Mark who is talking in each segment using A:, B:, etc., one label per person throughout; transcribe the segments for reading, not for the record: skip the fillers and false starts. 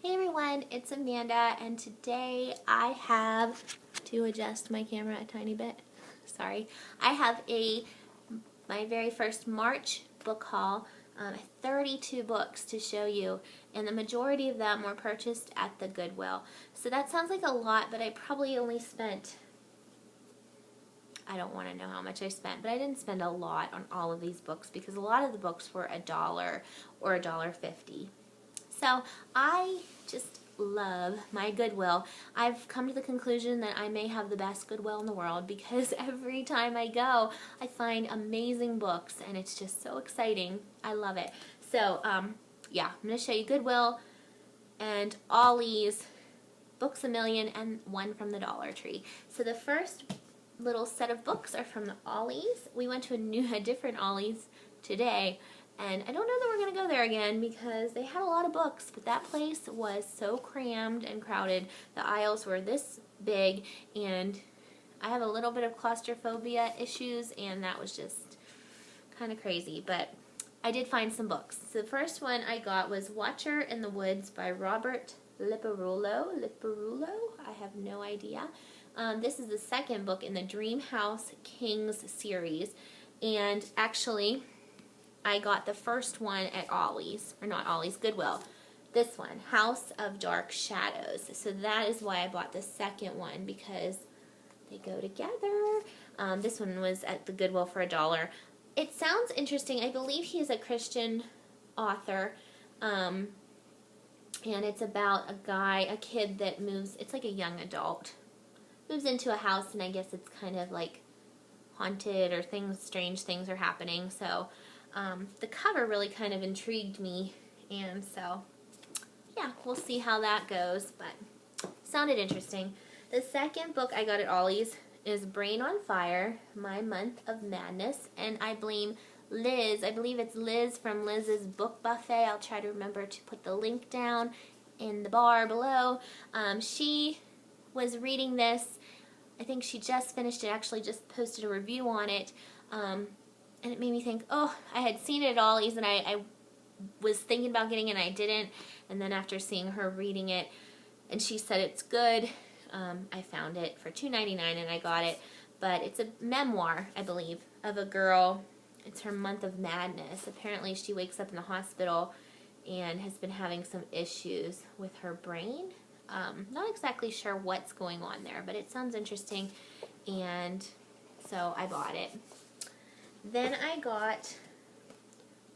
A: Hey everyone, it's Amanda, and today I have to adjust my camera a tiny bit. Sorry. I have my very first March book haul, 32 books to show you, and the majority of them were purchased at the Goodwill. So that sounds like a lot, but I probably only spent, I don't want to know how much I spent, but I didn't spend a lot on all of these books because a lot of the books were $1 or $1.50. So I just love my Goodwill. I've come to the conclusion that I may have the best Goodwill in the world because every time I go, I find amazing books, and it's just so exciting. I love it. So, yeah, I'm going to show you Goodwill and Ollie's, Books A Million, and one from the Dollar Tree. So the first little set of books are from the Ollie's. We went to a different Ollie's today, and I don't know that we're going to go there again because they had a lot of books, but that place was so crammed and crowded. The aisles were this big, and I have a little bit of claustrophobia issues, and that was just kind of crazy, but I did find some books. So the first one I got was Watcher in the Woods by Robert Liparulo. I have no idea. This is the second book in the Dream House Kings series, and actually I got the first one at Ollie's, or not Ollie's, Goodwill. This one, House of Dark Shadows. So that is why I bought the second one, because they go together. This one was at the Goodwill for $1. It sounds interesting. I believe he is a Christian author, and it's about a kid that moves, it's like a young adult, moves into a house, and I guess it's kind of like haunted or strange things are happening. So the cover really kind of intrigued me, and so yeah, we'll see how that goes, but sounded interesting. The second book I got at Ollie's is Brain on Fire, My Month of Madness, and I blame Liz. I believe it's Liz from Liz's Book Buffet. I'll try to remember to put the link down in the bar below. She was reading this. I think she just finished it, actually just posted a review on it, and it made me think, oh, I had seen it at Ollie's, and I was thinking about getting it, and I didn't, and then after seeing her reading it, and she said it's good, I found it for $2.99, and I got it. But it's a memoir, I believe, of a girl. It's her month of madness. Apparently she wakes up in the hospital and has been having some issues with her brain. Not exactly sure what's going on there, but it sounds interesting, and so I bought it. Then I got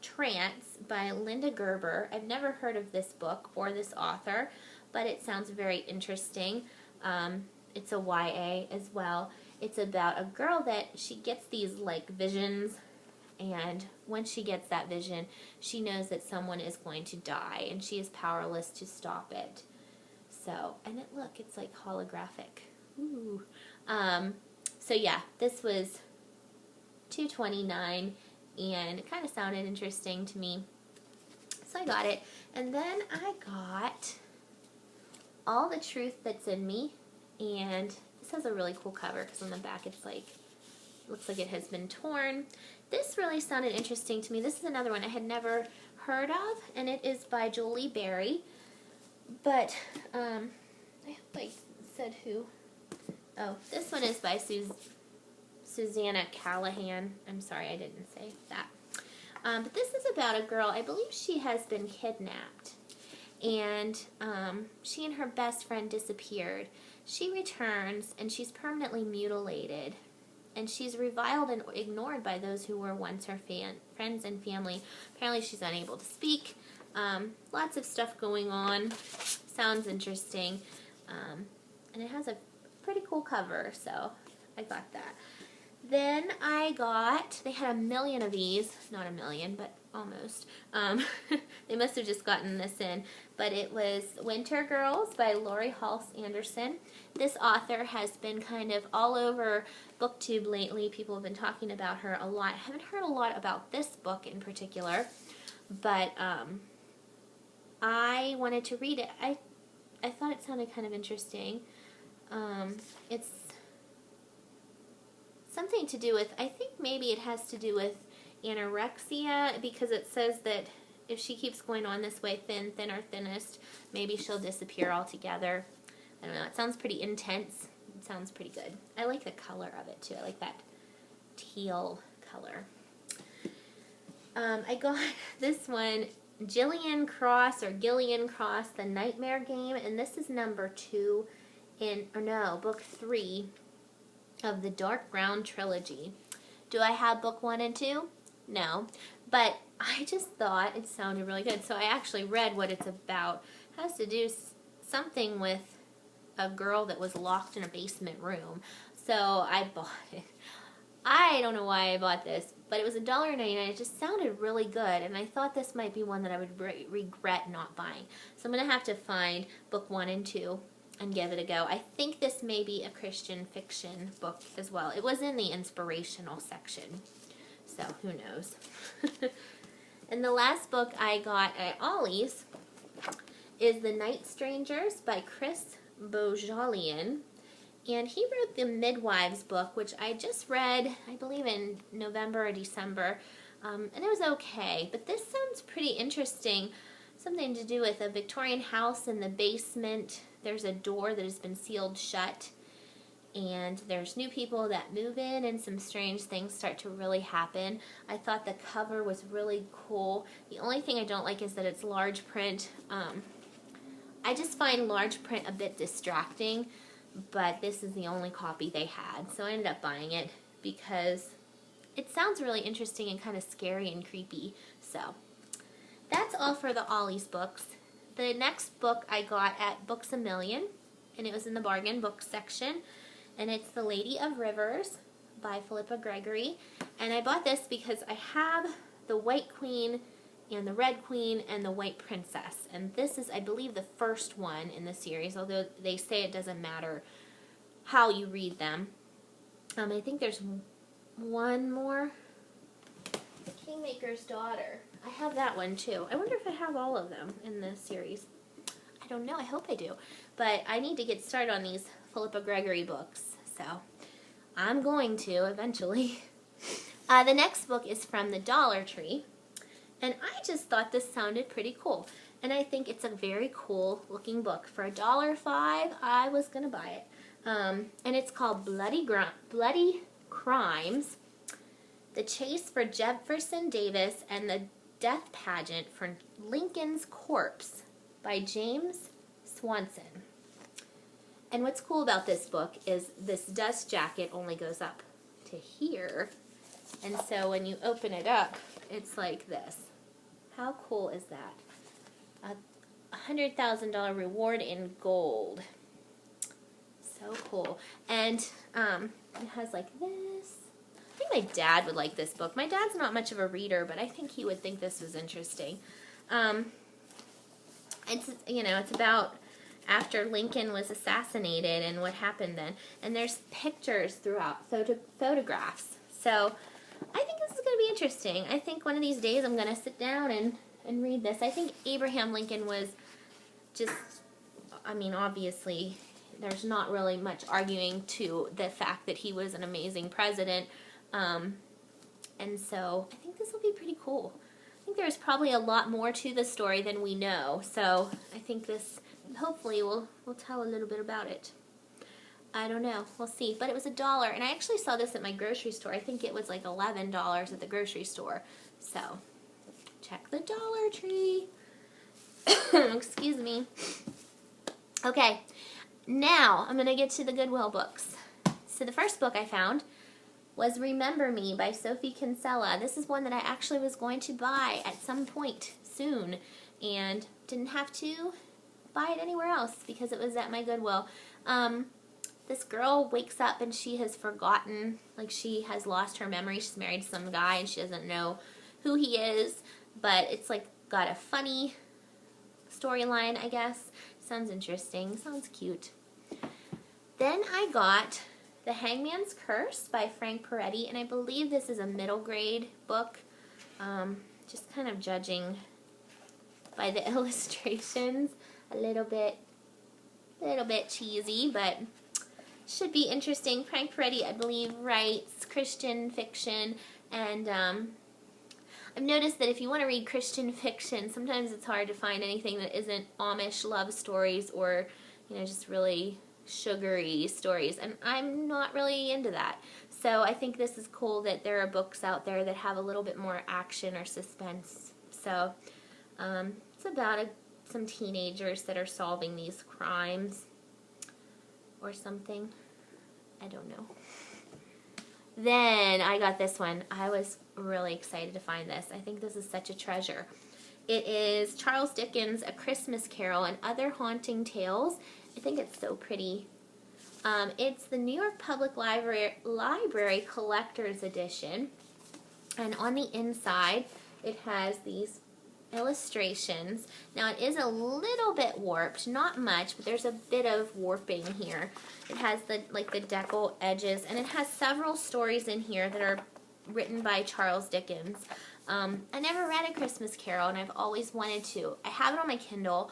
A: Trance by Linda Gerber. I've never heard of this book or this author, but it sounds very interesting. It's a YA as well. It's about a girl that she gets these like visions, and when she gets that vision, she knows that someone is going to die, and she is powerless to stop it. So, and look, it's like holographic. Ooh. So yeah, this was $2.29, and it kind of sounded interesting to me, so I got it. And then I got All the Truth That's in Me, and this has a really cool cover because on the back it's like, looks like it has been torn. This really sounded interesting to me. This is another one I had never heard of, and it is by Julie Berry, but I like said who. Oh, this one is by Susanna Callahan. I'm sorry, I didn't say that. But this is about a girl, I believe she has been kidnapped, and she and her best friend disappeared. She returns, and she's permanently mutilated, and she's reviled and ignored by those who were once her friends and family. Apparently she's unable to speak. Lots of stuff going on. Sounds interesting. And it has a pretty cool cover, so I got that. Then I got, they had 1 million of these, not 1 million, but almost. They must have just gotten this in, but it was Winter Girls by Lori Halse Anderson. This author has been kind of all over BookTube lately. People have been talking about her a lot. I haven't heard a lot about this book in particular, but I wanted to read it. I thought it sounded kind of interesting. It's something to do with, I think maybe it has to do with anorexia, because it says that if she keeps going on this way, thin, thinner, thinnest, maybe she'll disappear altogether. I don't know. It sounds pretty intense. It sounds pretty good. I like the color of it, too. I like that teal color. I got this one, Gillian Cross, The Nightmare Game, and this is number 2 book 3 of the Dark Brown trilogy. Do I have book 1 and 2? No, but I just thought it sounded really good, so I actually read what it's about. It has to do something with a girl that was locked in a basement room, so I bought it. I don't know why I bought this, but it was $1.99. It just sounded really good, and I thought this might be one that I would regret not buying. So I'm going to have to find book 1 and 2 and give it a go. I think this may be a Christian fiction book as well. It was in the inspirational section, so who knows. And the last book I got at Ollie's is The Night Strangers by Chris Bojalian. And he wrote the Midwives book, which I just read, I believe in November or December, and it was okay. But this sounds pretty interesting. Something to do with a Victorian house in the basement. There's a door that has been sealed shut, and there's new people that move in, and some strange things start to really happen. I thought the cover was really cool. The only thing I don't like is that it's large print. I just find large print a bit distracting. But this is the only copy they had, so I ended up buying it because it sounds really interesting and kind of scary and creepy. So that's all for the Ollie's books. The next book I got at Books A Million, and it was in the bargain book section, and it's The Lady of Rivers by Philippa Gregory. And I bought this because I have the White Queen and the Red Queen and the White Princess. And this is, I believe, the first one in the series, although they say it doesn't matter how you read them. I think there's one more. The Kingmaker's Daughter. I have that one, too. I wonder if I have all of them in this series. I don't know. I hope I do. But I need to get started on these Philippa Gregory books, so I'm going to eventually. The next book is from the Dollar Tree. And I just thought this sounded pretty cool. And I think it's a very cool looking book. For $1.05, I was going to buy it. And it's called Bloody Crimes, The Chase for Jefferson Davis and the Death Pageant for Lincoln's Corpse by James Swanson. And what's cool about this book is this dust jacket only goes up to here. And so when you open it up, it's like this. How cool is that? A $100,000 reward in gold. So cool. And it has like this. I think my dad would like this book. My dad's not much of a reader, but I think he would think this was interesting. It's about after Lincoln was assassinated and what happened then. And there's pictures throughout, photographs. So I think this is going to be interesting. I think one of these days I'm going to sit down and read this. I think Abraham Lincoln was just, obviously there's not really much arguing to the fact that he was an amazing president. And so I think this will be pretty cool. I think there's probably a lot more to the story than we know. So I think this hopefully will tell a little bit about it. I don't know. We'll see. But it was $1. And I actually saw this at my grocery store. I think it was like $11 at the grocery store. So, check the Dollar Tree. Excuse me. Okay. Now, I'm going to get to the Goodwill books. So, the first book I found was Remember Me by Sophie Kinsella. This is one that I actually was going to buy at some point soon. And didn't have to buy it anywhere else because it was at my Goodwill. This girl wakes up and she has forgotten, like she has lost her memory. She's married to some guy and she doesn't know who he is, but it's like got a funny storyline, I guess. Sounds interesting. Sounds cute. Then I got The Hangman's Curse by Frank Peretti, and I believe this is a middle grade book. Just kind of judging by the illustrations. A little bit cheesy, but should be interesting. Frank Peretti, I believe, writes Christian fiction, and I've noticed that if you want to read Christian fiction, sometimes it's hard to find anything that isn't Amish love stories or, just really sugary stories. And I'm not really into that. So I think this is cool that there are books out there that have a little bit more action or suspense. So it's about some teenagers that are solving these crimes or something. I don't know. Then I got this one. I was really excited to find this. I think this is such a treasure. It is Charles Dickens' A Christmas Carol and Other Haunting Tales. I think it's so pretty. It's the New York Public Library Collector's Edition. And on the inside, it has these illustrations. Now it is a little bit warped, not much, but there's a bit of warping here. It has the decal edges, and it has several stories in here that are written by Charles Dickens. I never read A Christmas Carol, and I've always wanted to. I have it on my Kindle,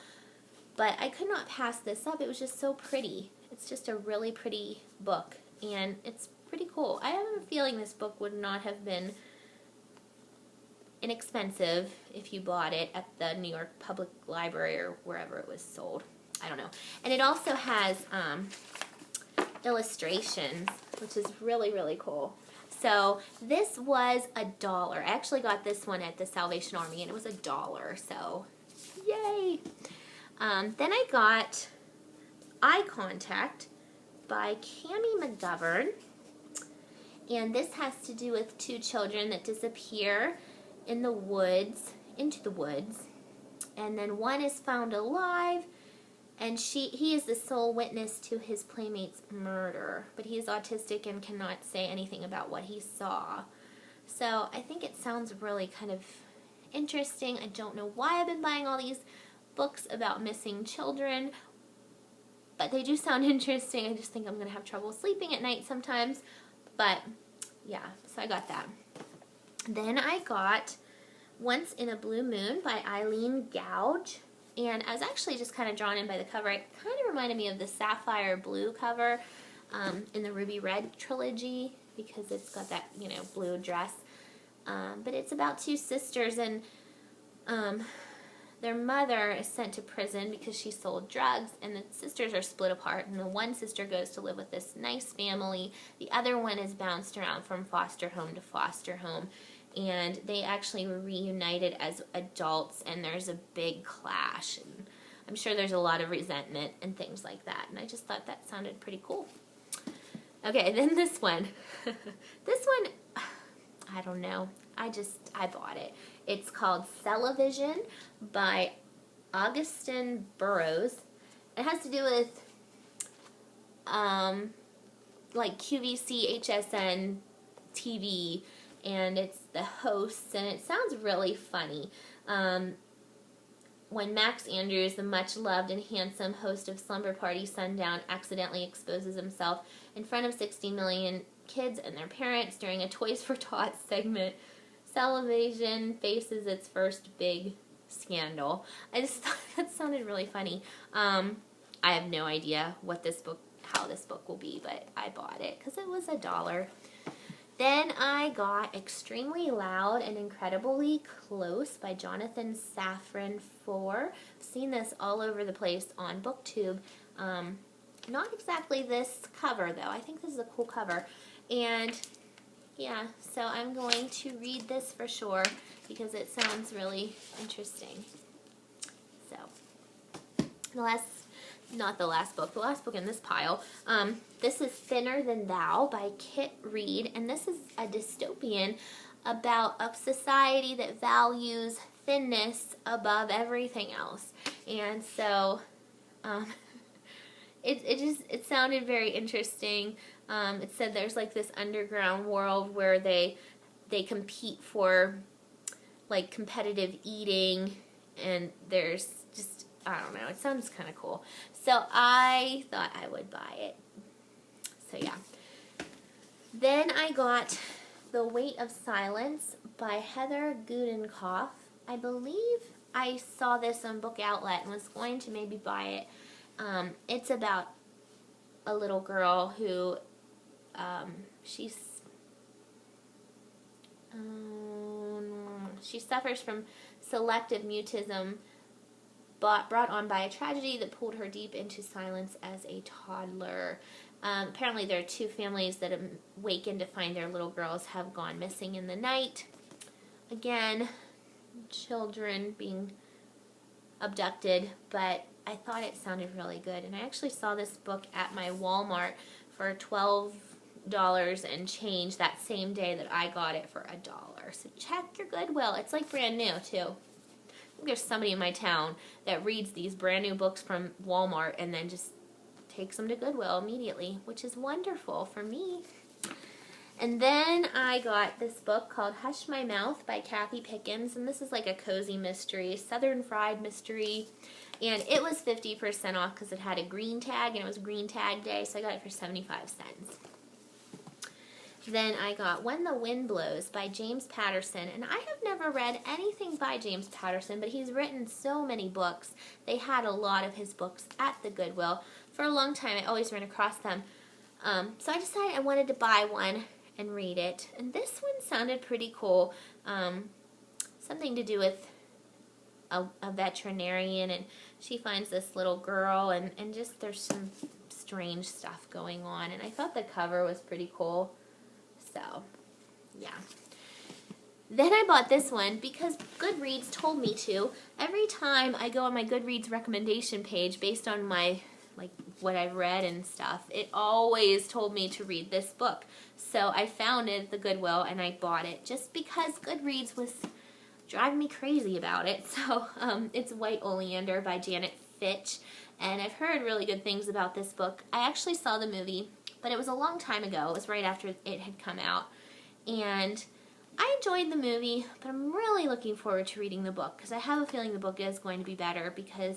A: but I could not pass this up. It was just so pretty. It's just a really pretty book, and it's pretty cool. I have a feeling this book would not have been inexpensive if you bought it at the New York Public Library or wherever it was sold. I don't know. And it also has illustrations, which is really, really cool. So this was $1. I actually got this one at the Salvation Army, and it was $1. So yay! Then I got Eye Contact by Cami McGovern. And this has to do with two children that disappear into the woods, and then one is found alive, and he is the sole witness to his playmate's murder, but he is autistic and cannot say anything about what he saw. So I think it sounds really kind of interesting. I don't know why I've been buying all these books about missing children, but they do sound interesting. I just think I'm going to have trouble sleeping at night sometimes, but yeah, so I got that. Then I got Once in a Blue Moon by Eileen Gouge. And I was actually just kind of drawn in by the cover. It kind of reminded me of the Sapphire Blue cover in the Ruby Red trilogy because it's got that, blue dress. But it's about two sisters, and their mother is sent to prison because she sold drugs, and the sisters are split apart, and the one sister goes to live with this nice family. The other one is bounced around from foster home to foster home. And they actually were reunited as adults, and there's a big clash. And I'm sure there's a lot of resentment and things like that. And I just thought that sounded pretty cool. Okay, then this one. This one, I don't know. I bought it. It's called Cellavision by Augustin Burroughs. It has to do with, QVC, HSN, TV, and it's the hosts, and it sounds really funny. When Max Andrews, the much-loved and handsome host of Slumber Party Sundown, accidentally exposes himself in front of 60 million kids and their parents during a Toys for Tots segment, Cellavision faces its first big scandal. I just thought that sounded really funny. I have no idea how this book will be, but I bought it because it was $1. Then I got Extremely Loud and Incredibly Close by Jonathan Safran Foer. I've seen this all over the place on BookTube. Not exactly this cover, though. I think this is a cool cover. And, yeah, so I'm going to read this for sure because it sounds really interesting. So, the last book in this pile. This is Thinner Than Thou by Kit Reed, and this is a dystopian about a society that values thinness above everything else. And so it sounded very interesting. It said there's this underground world where they compete for competitive eating, and there's just, I don't know, it sounds kind of cool. So I thought I would buy it. So yeah. Then I got The Weight of Silence by Heather Gudenkoff. I believe I saw this on Book Outlet and was going to maybe buy it. It's about a little girl who She suffers from selective mutism brought on by a tragedy that pulled her deep into silence as a toddler. Apparently there are 2 families that awaken to find their little girls have gone missing in the night. Again, children being abducted, but I thought it sounded really good. And I actually saw this book at my Walmart for $12 and change that same day that I got it for $1. So check your Goodwill. It's like brand new too. I think there's somebody in my town that reads these brand new books from Walmart and then just takes them to Goodwill immediately, which is wonderful for me. And then I got this book called Hush My Mouth by Kathy Pickens, and this is like a cozy mystery, Southern Fried mystery, and it was 50% off because it had a green tag, and it was green tag day, so I got it for 75 cents. Then I got When the Wind Blows by James Patterson, and I have never read anything by James Patterson, but he's written so many books. They had a lot of his books at the Goodwill. For a long time, I always ran across them. So I decided I wanted to buy one and read it. And this one sounded pretty cool. Something to do with a veterinarian, and she finds this little girl, and just there's some strange stuff going on. And I thought the cover was pretty cool. So, yeah. Then I bought this one because Goodreads told me to. Every time I go on my Goodreads recommendation page based on my, like, what I've read and stuff, it always told me to read this book. So I found it at the Goodwill and I bought it just because Goodreads was driving me crazy about it. So it's White Oleander by Janet Fitch, and I've heard really good things about this book. I actually saw the movie, but it was a long time ago. It was right after it had come out, and I enjoyed the movie, but I'm really looking forward to reading the book because I have a feeling the book is going to be better because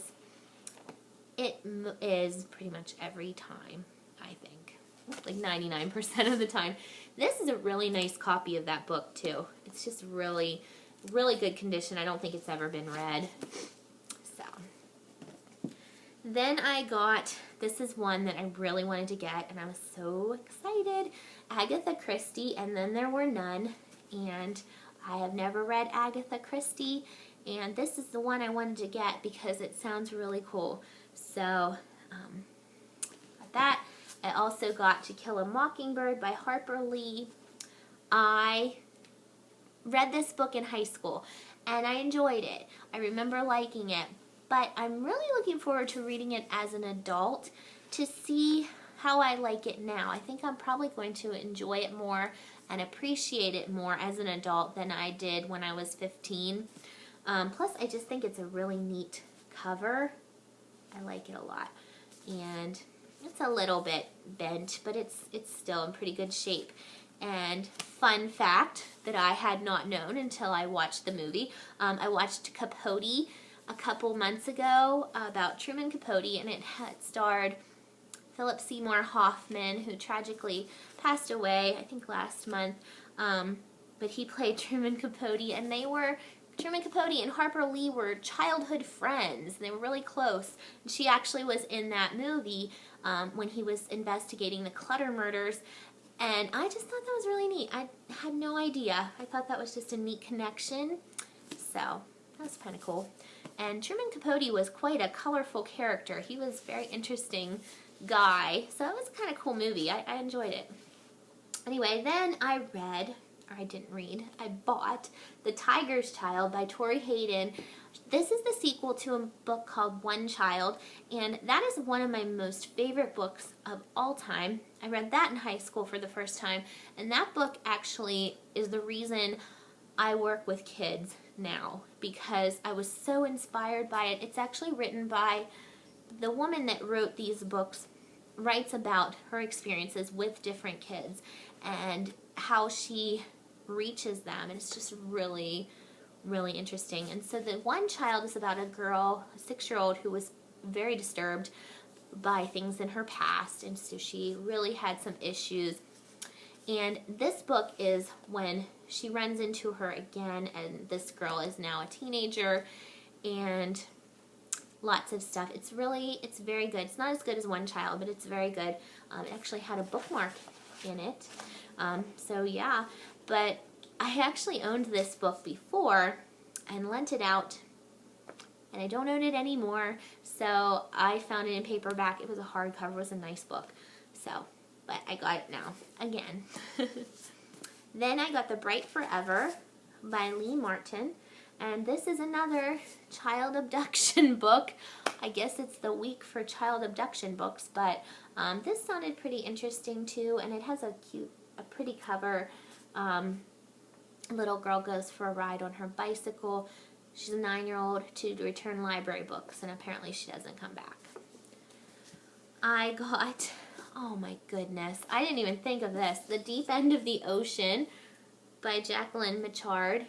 A: it is pretty much every time, I think. Like 99% of the time. This is a really nice copy of that book, too. It's just really, really good condition. I don't think it's ever been read. So, then I got, this is one that I really wanted to get, and I was so excited. Agatha Christie, And Then There Were None. And I have never read Agatha Christie, and this is the one I wanted to get because it sounds really cool. So, got that. I also got To Kill a Mockingbird by Harper Lee. I read this book in high school, and I enjoyed it. I remember liking it, but I'm really looking forward to reading it as an adult to see how I like it now. I think I'm probably going to enjoy it more and appreciate it more as an adult than I did when I was 15. Plus, I just think it's a really neat cover. I like it a lot. And it's a little bit bent, but it's still in pretty good shape. And fun fact that I had not known until I watched the movie. I watched Capote a couple months ago about Truman Capote, and it had starred Philip Seymour Hoffman, who tragically passed away, I think last month. But he played Truman Capote, and Truman Capote and Harper Lee were childhood friends. They were really close. And she actually was in that movie when he was investigating the Clutter murders. And I just thought that was really neat. I had no idea. I thought that was just a neat connection. So, that was kind of cool. And Truman Capote was quite a colorful character. He was a very interesting guy. So it was a kind of cool movie. I enjoyed it. Anyway, then I bought The Tiger's Child by Tori Hayden. This is the sequel to a book called One Child, and that is one of my most favorite books of all time. I read that in high school for the first time, and that book actually is the reason I work with kids now, because I was so inspired by it. It's actually written by the woman that wrote these books, writes about her experiences with different kids and how she reaches them, and it's just really, really interesting. And so the One Child is about a girl, a 6-year-old, who was very disturbed by things in her past, and so she really had some issues. And this book is when she runs into her again, and this girl is now a teenager, and lots of stuff. It's very good. It's not as good as One Child, but it's very good. It actually had a bookmark in it. So yeah, but I actually owned this book before and lent it out, and I don't own it anymore, so I found it in paperback. It was a hardcover. It was a nice book. So, but I got it now, again. Then I got The Bright Forever by Lee Martin. And this is another child abduction book. I guess it's the week for child abduction books, but this sounded pretty interesting too, and it has a pretty cover. Little girl goes for a ride on her bicycle. She's a 9-year-old to return library books, and apparently she doesn't come back. I got, oh my goodness, I didn't even think of this, The Deep End of the Ocean by Jacqueline Michard.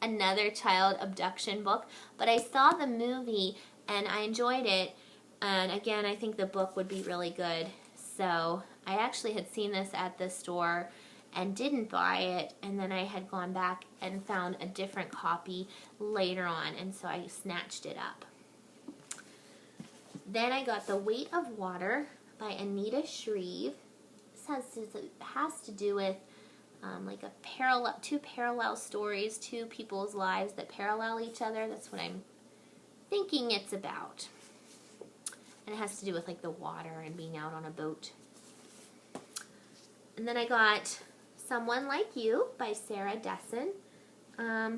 A: Another child abduction book, but I saw the movie and I enjoyed it, and again I think the book would be really good. So I actually had seen this at the store and didn't buy it, and then I had gone back and found a different copy later on, and so I snatched it up. Then I got The Weight of Water by Anita Shreve. This has to do with like two parallel stories, two people's lives that parallel each other. That's what I'm thinking it's about. And it has to do with like the water and being out on a boat. And then I got Someone Like You by Sarah Dessen. I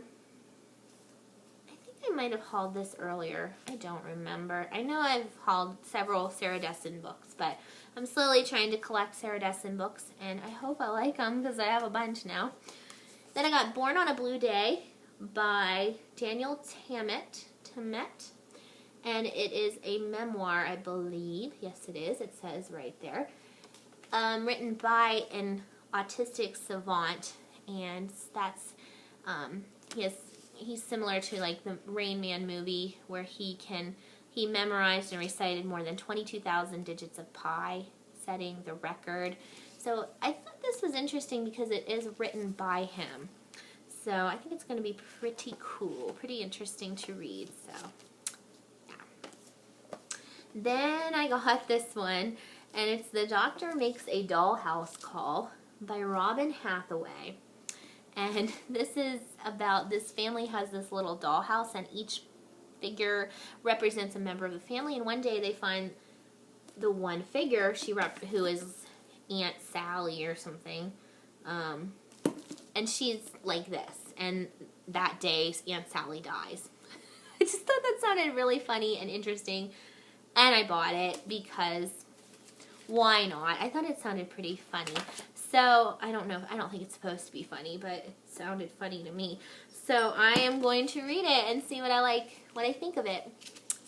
A: think I might have hauled this earlier. I don't remember. I know I've hauled several Sarah Dessen books, but I'm slowly trying to collect Sarah Dessen books, and I hope I like them because I have a bunch now. Then I got Born on a Blue Day by Daniel Tammet, and it is a memoir, I believe. Yes, it is. It says right there. Written by an autistic savant, and that's he's similar to like the Rain Man movie, where he memorized and recited more than 22,000 digits of pi, setting the record. So I thought this was interesting because it is written by him. So I think it's going to be pretty cool, pretty interesting to read. So yeah. Then I got this one, and it's The Doctor Makes a Dollhouse Call by Robin Hathaway. And this is about, this family has this little dollhouse, and each figure represents a member of the family, and one day they find the one figure who is Aunt Sally or something, and she's like this, and that day Aunt Sally dies. I just thought that sounded really funny and interesting, and I bought it because why not? I thought it sounded pretty funny. So, I don't think it's supposed to be funny, but it sounded funny to me. So, I am going to read it and see what I think of it.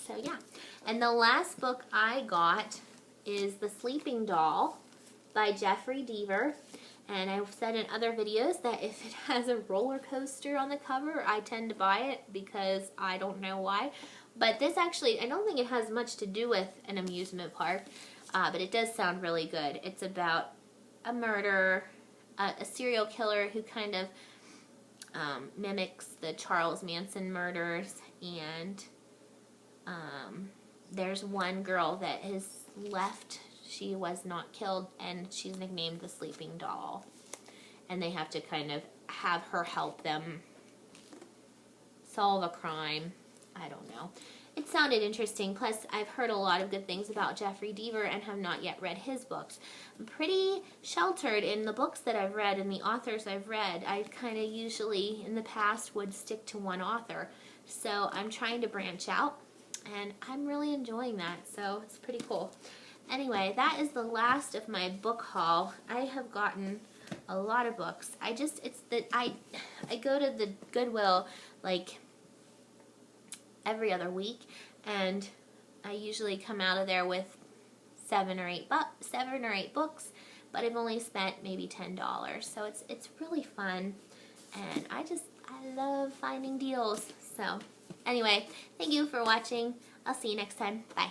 A: So, yeah. And the last book I got is The Sleeping Doll by Jeffrey Deaver. And I've said in other videos that if it has a roller coaster on the cover, I tend to buy it because I don't know why. But this actually, I don't think it has much to do with an amusement park, but it does sound really good. It's about a murder, a serial killer who kind of mimics the Charles Manson murders, and there's one girl that is left. She was not killed, and she's nicknamed the Sleeping Doll, and they have to kind of have her help them solve a crime. I don't know. It sounded interesting. Plus, I've heard a lot of good things about Jeffrey Deaver and have not yet read his books. I'm pretty sheltered in the books that I've read and the authors I've read. I kind of usually, in the past, would stick to one author. So I'm trying to branch out, and I'm really enjoying that. So it's pretty cool. Anyway, that is the last of my book haul. I have gotten a lot of books. I go to the Goodwill like every other week, and I usually come out of there with 7 or 8 books, but I've only spent maybe $10. So it's really fun, and I love finding deals. So anyway, thank you for watching. I'll see you next time. Bye.